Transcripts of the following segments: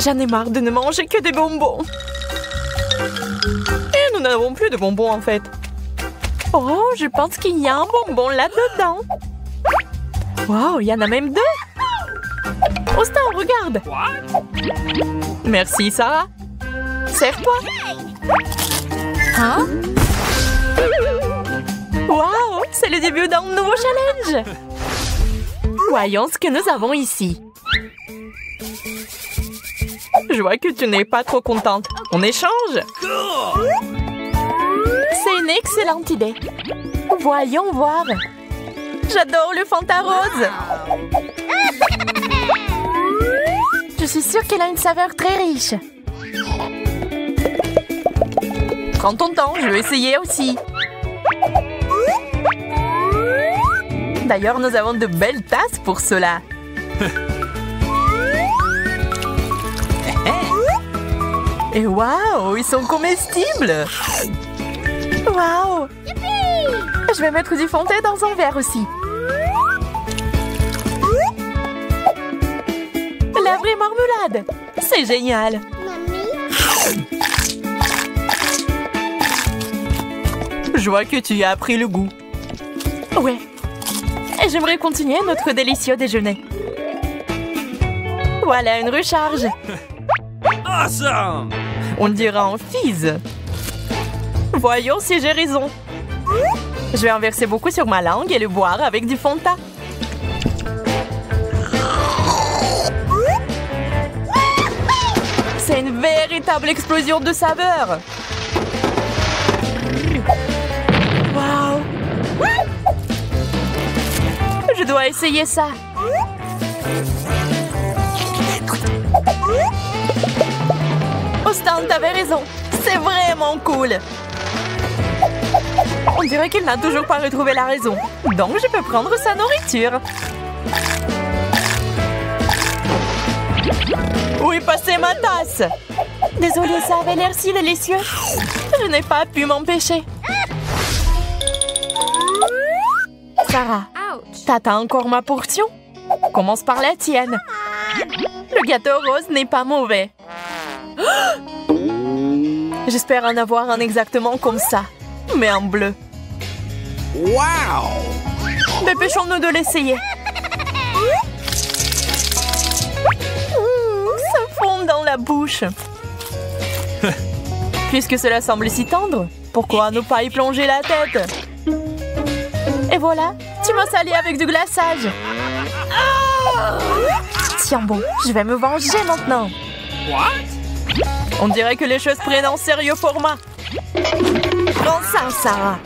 J'en ai marre de ne manger que des bonbons. Et nous n'avons plus de bonbons en fait. Oh, je pense qu'il y a un bonbon là-dedans. Wow, il y en a même deux. Austin, regarde. Merci, Sarah. Serre-toi. Hein? Wow, c'est le début d'un nouveau challenge. Voyons ce que nous avons ici. Je vois que tu n'es pas trop contente. On échange? C'est une excellente idée. Voyons voir. J'adore le Fanta rose. Je suis sûre qu'elle a une saveur très riche. Prends ton temps, je vais essayer aussi. D'ailleurs, nous avons de belles tasses pour cela. Et waouh, ils sont comestibles. Waouh. Je vais mettre du Fanta dans un verre aussi. La vraie marmelade. C'est génial. Je vois que tu y as appris le goût. Ouais. Et j'aimerais continuer notre délicieux déjeuner. Voilà une recharge. Awesome! On dira en fizz. Voyons si j'ai raison. Je vais en verser beaucoup sur ma langue et le boire avec du Fanta. C'est une véritable explosion de saveurs. Waouh! Je dois essayer ça. Austin, t'avais raison. C'est vraiment cool. On dirait qu'il n'a toujours pas retrouvé la raison. Donc, je peux prendre sa nourriture. Où est passée ma tasse? Désolée, ça avait l'air si délicieux. Je n'ai pas pu m'empêcher. Sarah, t'attends encore ma portion? Commence par la tienne. Le gâteau rose n'est pas mauvais. J'espère en avoir un exactement comme ça, mais en bleu. Wow! Dépêchons-nous de l'essayer. Ça fond dans la bouche. Puisque cela semble si tendre, pourquoi ne pas y plonger la tête? Et voilà, tu m'as salé avec du glaçage. Tiens bon, je vais me venger maintenant. What? On dirait que les choses prennent un sérieux format. Prends ça, Sarah.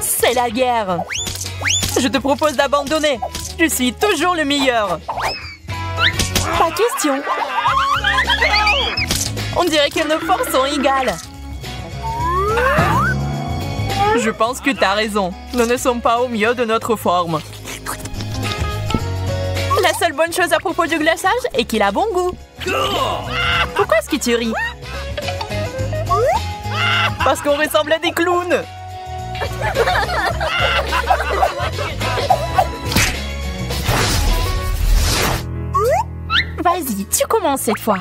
C'est la guerre. Je te propose d'abandonner. Je suis toujours le meilleur. Pas question. On dirait que nos forces sont égales. Je pense que t'as raison. Nous ne sommes pas au mieux de notre forme. La seule bonne chose à propos du glaçage est qu'il a bon goût. Pourquoi est-ce que tu ris? Parce qu'on ressemble à des clowns. Vas-y, tu commences cette fois.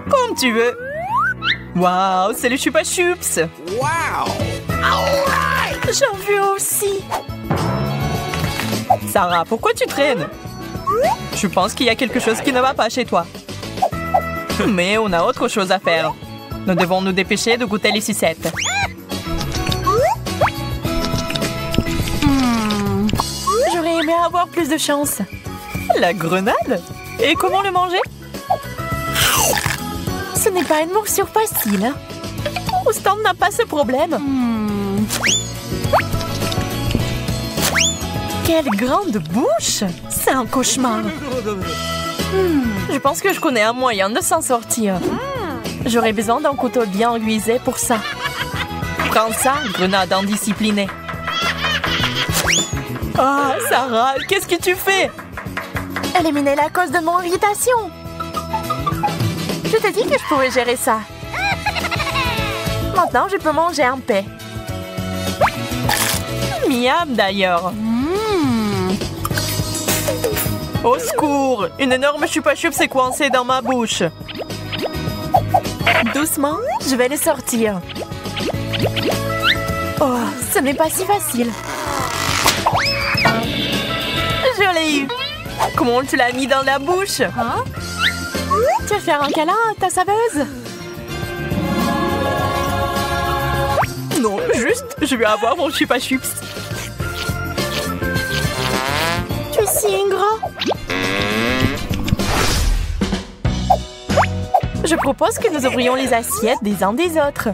Comme tu veux. Waouh, c'est le Chupa Chups. Wow! J'en veux aussi. Sarah, pourquoi tu traînes? Je pense qu'il y a quelque chose qui ne va pas chez toi. Mais on a autre chose à faire. Nous devons nous dépêcher de goûter les sucettes. J'aurais aimé avoir plus de chance. La grenade? Et comment le manger? Ce n'est pas une morsure facile. Austin n'a pas ce problème. Quelle grande bouche! C'est un cauchemar. Je pense que je connais un moyen de s'en sortir. J'aurais besoin d'un couteau bien aiguisé pour ça. Prends ça, grenade indisciplinée. Ah, Sarah, qu'est-ce que tu fais? Éliminer la cause de mon irritation. Je t'ai dit que je pouvais gérer ça. Maintenant, je peux manger en paix. Miam, d'ailleurs. Au secours! Une énorme chupa chups s'est coincée dans ma bouche. Doucement, je vais le sortir. Oh, ce n'est pas si facile. Je l'ai eu. Comment tu l'as mis dans la bouche? Hein? Tu vas faire un câlin à ta saveuse? Non, juste, je vais avoir mon chupa chups. Tu es si ingrat. Je propose que nous ouvrions les assiettes des uns des autres.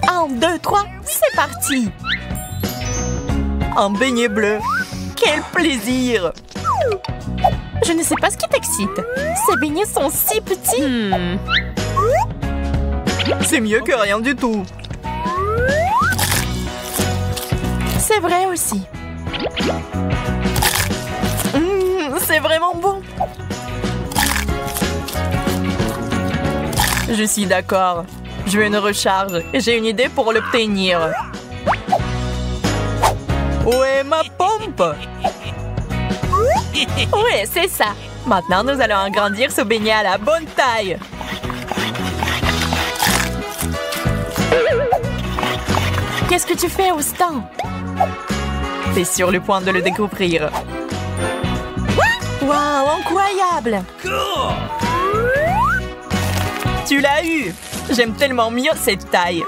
1, 2, 3, c'est parti! Un beignet bleu. Quel plaisir! Je ne sais pas ce qui t'excite. Ces beignets sont si petits. C'est mieux que rien du tout. C'est vrai aussi. C'est vraiment bon. Je suis d'accord. Je veux une recharge et j'ai une idée pour l'obtenir. Où est ma pompe? Oui, c'est ça. Maintenant, nous allons agrandir ce beignet à la bonne taille. Qu'est-ce que tu fais, Austin? T'es sur le point de le découvrir. Waouh, incroyable! Tu l'as eu! J'aime tellement mieux cette taille.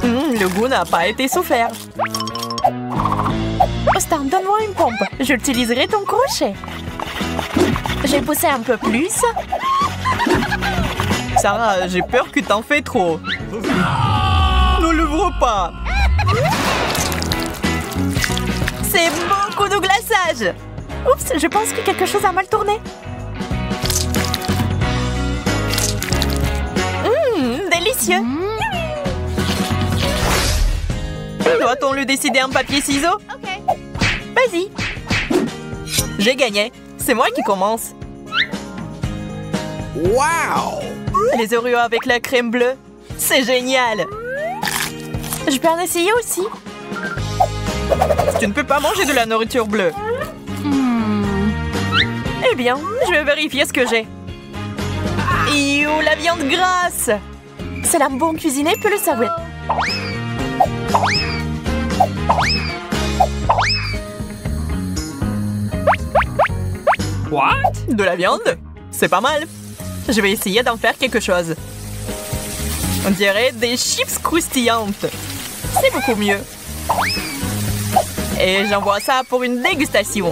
Le goût n'a pas été souffert. Austin, donne-moi une pompe. J'utiliserai ton crochet. J'ai poussé un peu plus. Sarah, j'ai peur que t'en fais trop. Ne l'ouvre pas. C'est beaucoup de glaçage. Oups, je pense que quelque chose a mal tourné. Délicieux. Doit-on le décider en papier-ciseaux? Vas-y. J'ai gagné. C'est moi qui commence. Wow! Les Oreos avec la crème bleue. C'est génial. Je peux en essayer aussi. Tu ne peux pas manger de la nourriture bleue. Eh bien, je vais vérifier ce que j'ai. Et oh, la viande grasse! C'est la bonne cuisinier peut le savoir. What? De la viande? C'est pas mal. Je vais essayer d'en faire quelque chose. On dirait des chips croustillantes. C'est beaucoup mieux. Et j'envoie ça pour une dégustation.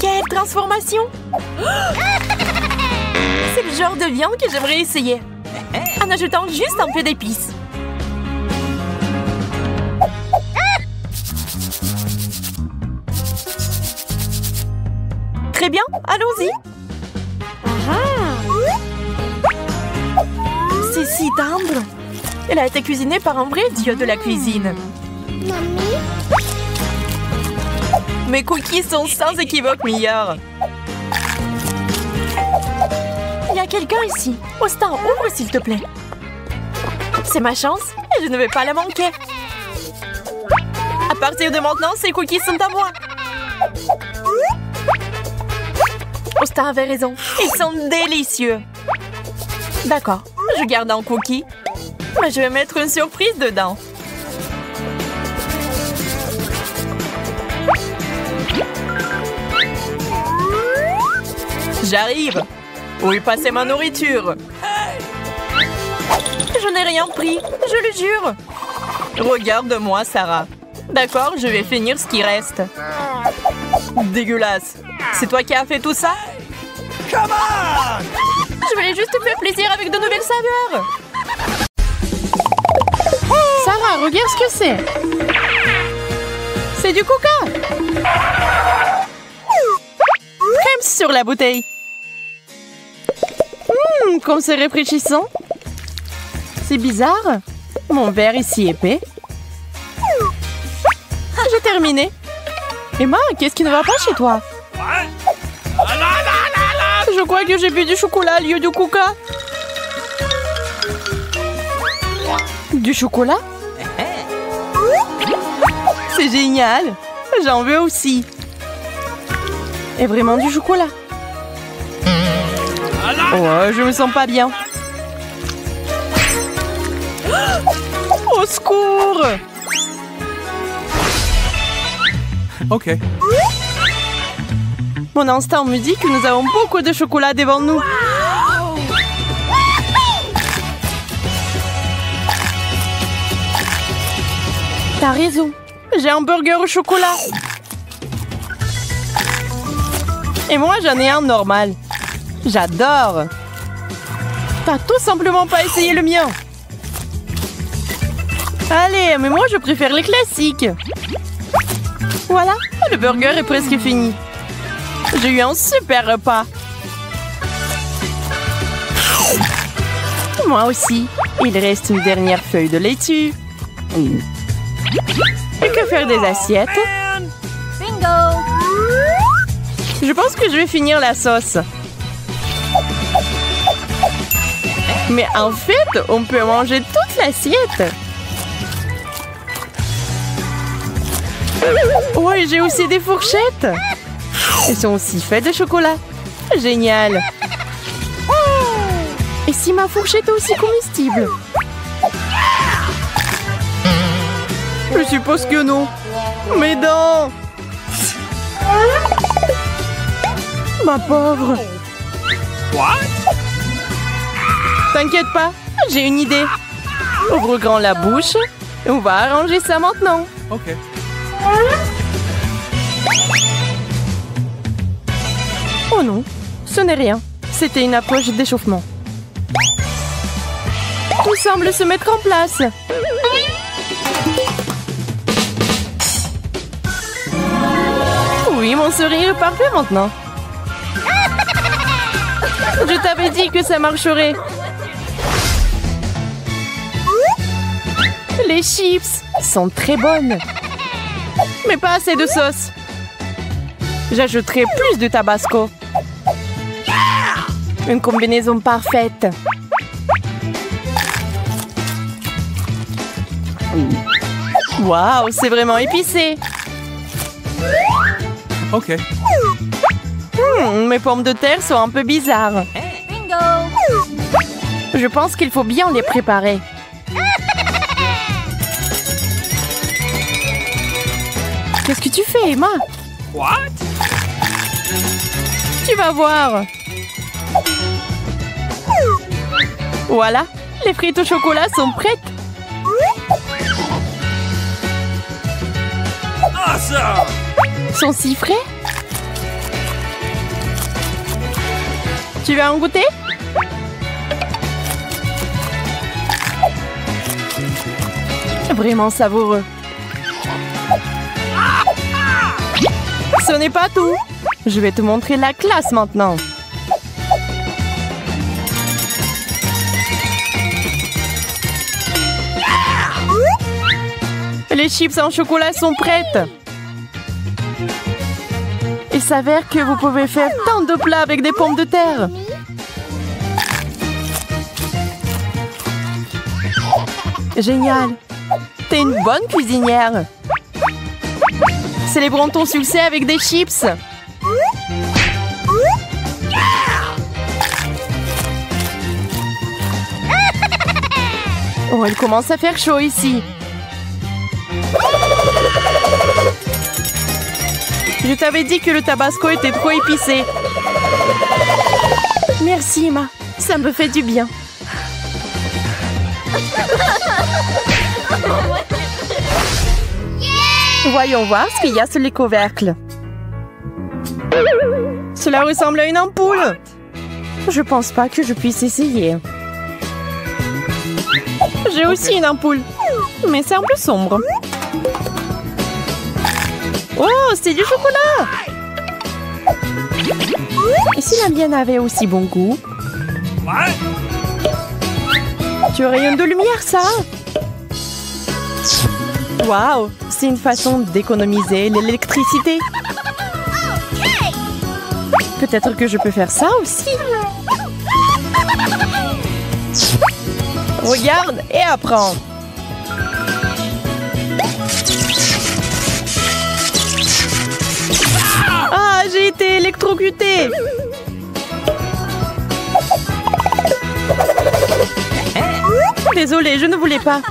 Quelle transformation! C'est le genre de viande que j'aimerais essayer. En ajoutant juste un peu d'épices. Très bien, allons-y. C'est si tendre. Elle a été cuisinée par un vrai dieu de la cuisine. Mes cookies sont sans équivoque meilleurs. Il y a quelqu'un ici. Austin, ouvre s'il te plaît. C'est ma chance et je ne vais pas la manquer. À partir de maintenant, ces cookies sont à moi. Austin avait raison. Ils sont délicieux. D'accord, je garde un cookie. Mais je vais mettre une surprise dedans. J'arrive. Où est passée ma nourriture? Je n'ai rien pris, je le jure. Regarde-moi, Sarah. D'accord, je vais finir ce qui reste. Dégueulasse. C'est toi qui as fait tout ça? Come on! Je voulais juste te faire plaisir avec de nouvelles saveurs. Sarah, regarde ce que c'est. C'est du coca. Crème sur la bouteille. Comme c'est rafraîchissant. C'est bizarre. Mon verre est si épais. J'ai terminé. Emma, qu'est-ce qui ne va pas chez toi? Je crois que j'ai bu du chocolat au lieu du coca. Du chocolat? C'est génial! J'en veux aussi. Et vraiment du chocolat. Oh, je me sens pas bien. Au secours! Ok. Mon instinct me dit que nous avons beaucoup de chocolat devant nous. T'as raison. J'ai un burger au chocolat. Et moi, j'en ai un normal. J'adore. T'as tout simplement pas essayé le mien. Allez, mais moi, je préfère les classiques. Voilà, le burger est presque fini. J'ai eu un super repas. Moi aussi. Il reste une dernière feuille de laitue. Et que faire des assiettes? Bingo! Je pense que je vais finir la sauce. Mais en fait, on peut manger toute l'assiette. Ouais, j'ai aussi des fourchettes. Elles sont aussi faites de chocolat. Génial. Et si ma fourchette est aussi comestible? Je suppose que non. Mes dents. Ma pauvre. T'inquiète pas, j'ai une idée. Ouvre grand la bouche et on va arranger ça maintenant. Ok. Oh non, ce n'est rien. C'était une approche d'échauffement. Tout semble se mettre en place. Oui, mon sourire est parfait maintenant. Je t'avais dit que ça marcherait. Les chips sont très bonnes. Mais pas assez de sauce. J'ajouterai plus de tabasco. Une combinaison parfaite. Waouh, c'est vraiment épicé. Ok. Mes pommes de terre sont un peu bizarres. Bingo! Je pense qu'il faut bien les préparer. Qu'est-ce que tu fais, Emma? What? Tu vas voir. Voilà, les frites au chocolat sont prêtes. Awesome! Sont si frais. Tu veux en goûter? Vraiment savoureux. Ce n'est pas tout. Je vais te montrer la classe maintenant. Les chips en chocolat sont prêtes. Il s'avère que vous pouvez faire tant de plats avec des pommes de terre. Génial. T'es une bonne cuisinière. Célébrons ton succès avec des chips. Oh, il commence à faire chaud ici. Je t'avais dit que le tabasco était trop épicé. Merci, Emma. Ça me fait du bien. Voyons voir ce qu'il y a sur les couvercles. Cela ressemble à une ampoule. Je pense pas que je puisse essayer. J'ai aussi une ampoule, mais c'est un peu sombre. Oh, c'est du chocolat! Et si la mienne avait aussi bon goût? What? Tu rayonnes de lumière, ça! Waouh! C'est une façon d'économiser l'électricité. Peut-être que je peux faire ça aussi. Regarde et apprends. électrocuté. Désolée, je ne voulais pas.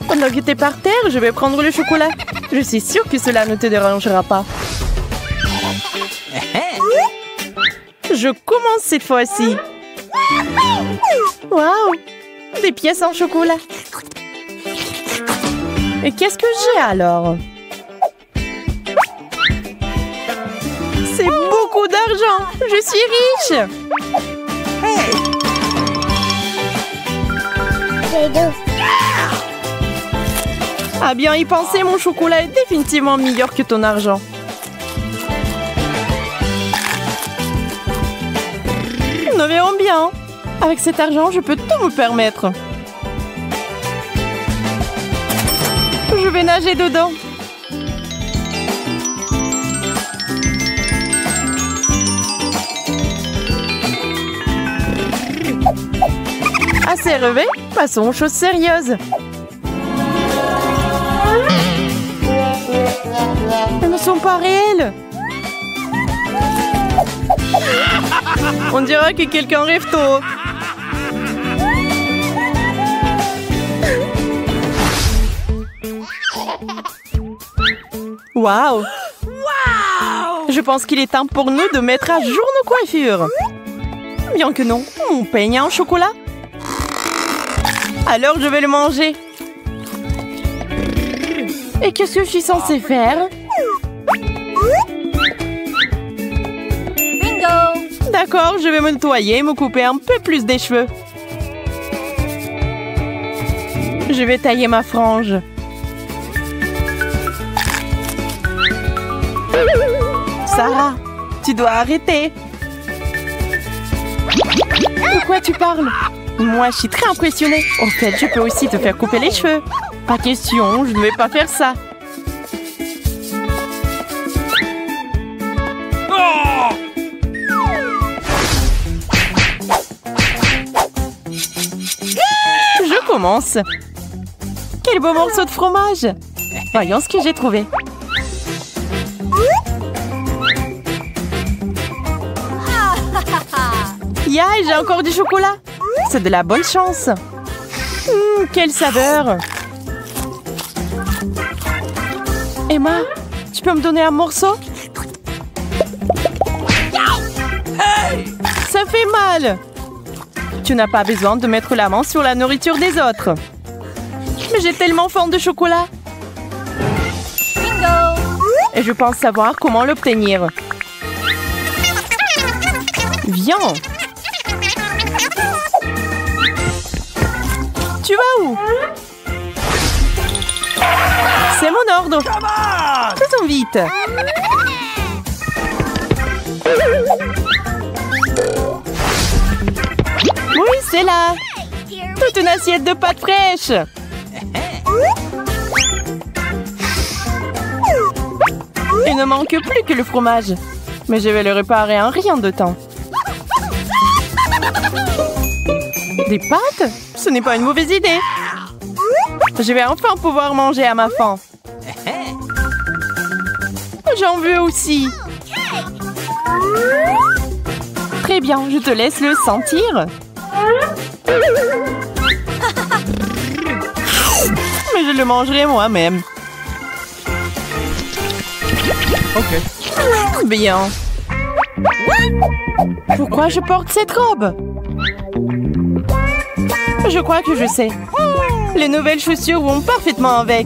Pendant que t'es par terre, je vais prendre le chocolat. Je suis sûre que cela ne te dérangera pas. Je commence cette fois-ci. Waouh! Des pièces en chocolat. Et qu'est-ce que j'ai alors? C'est beaucoup d'argent! Je suis riche! Ah bien y penser, mon chocolat est définitivement meilleur que ton argent. Nous verrons bien. Avec cet argent, je peux tout me permettre. Je vais nager dedans. Assez rêvé, passons aux choses sérieuses. Elles ne sont pas réelles. On dirait que quelqu'un rêve tôt. Waouh! Je pense qu'il est temps pour nous de mettre à jour nos coiffures. Bien que non, mon peigne en chocolat. Alors je vais le manger. Et qu'est-ce que je suis censée faire? Bingo! D'accord, je vais me nettoyer et me couper un peu plus des cheveux. Je vais tailler ma frange. Sarah, tu dois arrêter. De quoi tu parles? Moi, je suis très impressionnée. En fait, je peux aussi te faire couper les cheveux. Pas question, je ne vais pas faire ça. Oh! Je commence. Quel beau morceau de fromage. Voyons ce que j'ai trouvé. Ya, j'ai encore du chocolat. C'est de la bonne chance. Quelle saveur. Emma, tu peux me donner un morceau? Ça fait mal. Tu n'as pas besoin de mettre la main sur la nourriture des autres. Mais j'ai tellement faim de chocolat. Bingo! Et je pense savoir comment l'obtenir. Viens. Tu vas où? C'est mon ordre. Faisons vite. Oui, c'est là. Toute une assiette de pâtes fraîches. Il ne manque plus que le fromage. Mais je vais le réparer en rien de temps. Des pâtes? Ce n'est pas une mauvaise idée. Je vais enfin pouvoir manger à ma faim. J'en veux aussi. Très bien, je te laisse le sentir. Mais je le mangerai moi-même. Ok. Bien. Pourquoi je porte cette robe? Je crois que je sais. Les nouvelles chaussures vont parfaitement avec.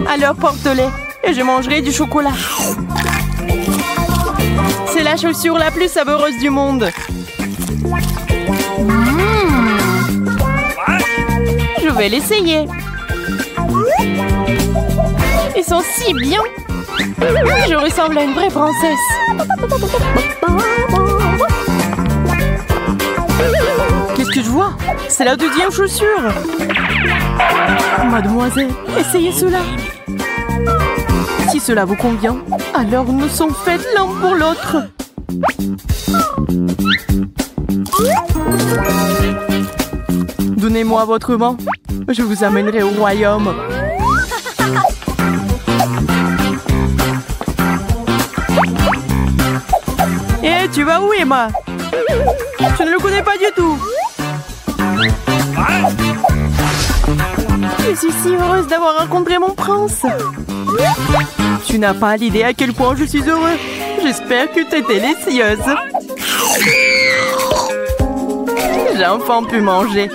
Alors porte-les et je mangerai du chocolat. C'est la chaussure la plus savoureuse du monde. Je vais l'essayer. Ils sont si bien. Je ressemble à une vraie princesse. Qu'est-ce que je vois? C'est la deuxième chaussure. Mademoiselle, essayez cela. Si cela vous convient, alors nous sommes faites l'un pour l'autre. Donnez-moi votre main. Je vous amènerai au royaume. Hé, tu vas où, Emma? Je ne le connais pas du tout. What? Je suis si heureuse d'avoir rencontré mon prince. Tu n'as pas l'idée à quel point je suis heureux. J'espère que tu es délicieuse. J'ai enfin pu manger.